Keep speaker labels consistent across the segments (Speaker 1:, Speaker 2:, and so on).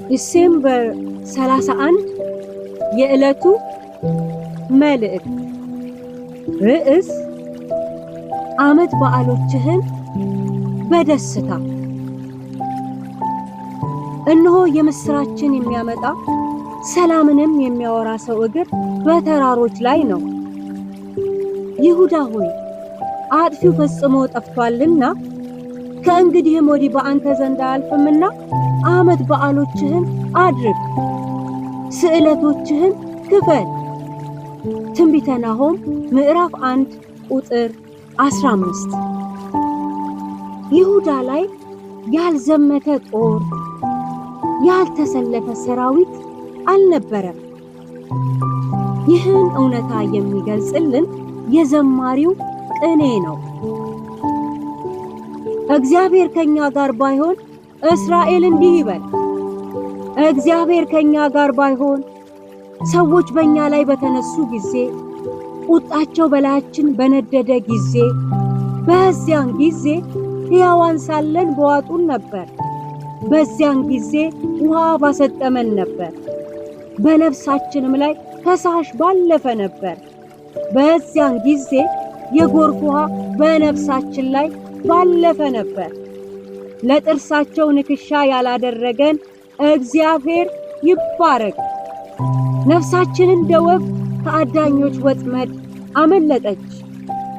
Speaker 1: ዲሴምበር 31 የዕለቱ መልእክት ርዕስ ዓመት በዓሎችህን በደስታ። እነሆ የምስራችን የሚያመጣ ሰላምንም የሚያወራ ሰው እግር በተራሮች ላይ ነው። ይሁዳ ሆይ አጥፊው ፈጽሞ ጠፍቷልና ከእንግዲህም ወዲህ በአንተ ዘንድ አያልፍምና ዓመት በዓሎችህን አድርግ፣ ስዕለቶችህን ክፈል። ትንቢተ ናሆም ምዕራፍ 1 ቁጥር 15። ይሁዳ ላይ ያልዘመተ ጦር ያልተሰለፈ ሰራዊት አልነበረም። ይህን እውነታ የሚገልጽልን የዘማሪው ቅኔ ነው። እግዚአብሔር ከኛ ጋር ባይሆን እስራኤል እንዲህ ይበል። እግዚአብሔር ከኛ ጋር ባይሆን ሰዎች በእኛ ላይ በተነሱ ጊዜ፣ ቁጣቸው በላያችን በነደደ ጊዜ፣ በዚያን ጊዜ ሕያዋን ሳለን በዋጡን ነበር። በዚያን ጊዜ ውሃ ባሰጠመን ነበር፣ በነፍሳችንም ላይ ፈሳሽ ባለፈ ነበር። በዚያን ጊዜ የጎርፍ ውሃ በነፍሳችን ላይ ባለፈ ነበር። ለጥርሳቸው ንክሻ ያላደረገን እግዚአብሔር ይባረክ። ነፍሳችን እንደ ወፍ ከአዳኞች ወጥመድ አመለጠች።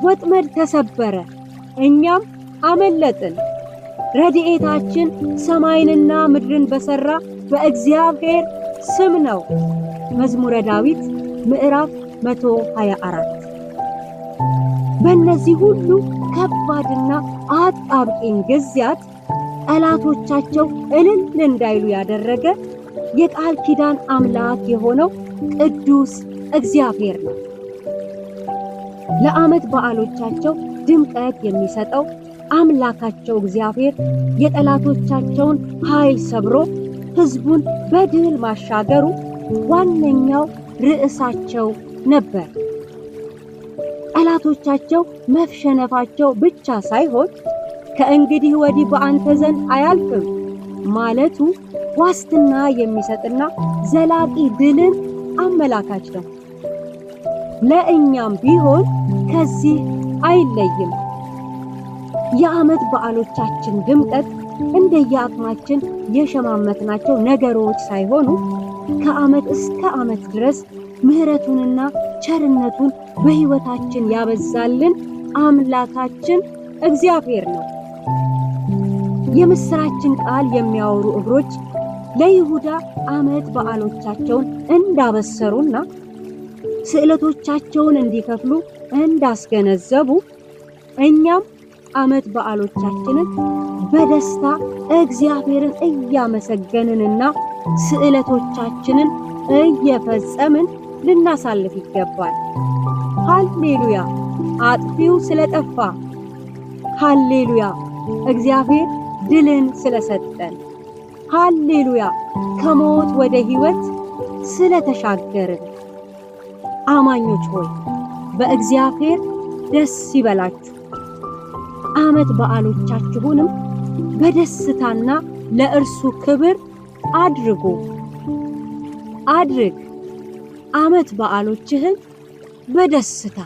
Speaker 1: ወጥመድ ተሰበረ፣ እኛም አመለጥን። ረድኤታችን ሰማይንና ምድርን በሠራ በእግዚአብሔር ስም ነው። መዝሙረ ዳዊት ምዕራፍ 124። በእነዚህ ሁሉ ከባድና አጣብቂኝ ጊዜያት ጠላቶቻቸው እልል እንዳይሉ ያደረገ የቃል ኪዳን አምላክ የሆነው ቅዱስ እግዚአብሔር ነው። ለዓመት በዓሎቻቸው ድምቀት የሚሰጠው አምላካቸው እግዚአብሔር የጠላቶቻቸውን ኃይል ሰብሮ ሕዝቡን በድል ማሻገሩ ዋነኛው ርዕሳቸው ነበር። ጠላቶቻቸው መሸነፋቸው ብቻ ሳይሆን ከእንግዲህ ወዲህ በአንተ ዘንድ አያልፍም ማለቱ ዋስትና የሚሰጥና ዘላቂ ድልን አመላካች ነው። ለእኛም ቢሆን ከዚህ አይለይም። የዓመት በዓሎቻችን ድምቀት እንደየአቅማችን የሸማመትናቸው ነገሮች ሳይሆኑ ከዓመት እስከ ዓመት ድረስ ምሕረቱንና ቸርነቱን በሕይወታችን ያበዛልን አምላካችን እግዚአብሔር ነው። የምስራችን ቃል የሚያወሩ እግሮች ለይሁዳ ዓመት በዓሎቻቸውን እንዳበሰሩና ስዕለቶቻቸውን እንዲከፍሉ እንዳስገነዘቡ እኛም ዓመት በዓሎቻችንን በደስታ እግዚአብሔርን እያመሰገንንና ስዕለቶቻችንን እየፈጸምን ልናሳልፍ ይገባል። ሃሌሉያ! አጥፊው ስለጠፋ፣ ሃሌሉያ! እግዚአብሔር ድልን ስለሰጠን፣ ሃሌሉያ! ከሞት ወደ ሕይወት ስለተሻገርን። አማኞች ሆይ በእግዚአብሔር ደስ ይበላችሁ። ዓመት በዓሎቻችሁንም በደስታና ለእርሱ ክብር አድርጉ። አድርግ ዓመት በዓሎችህን በደስታ።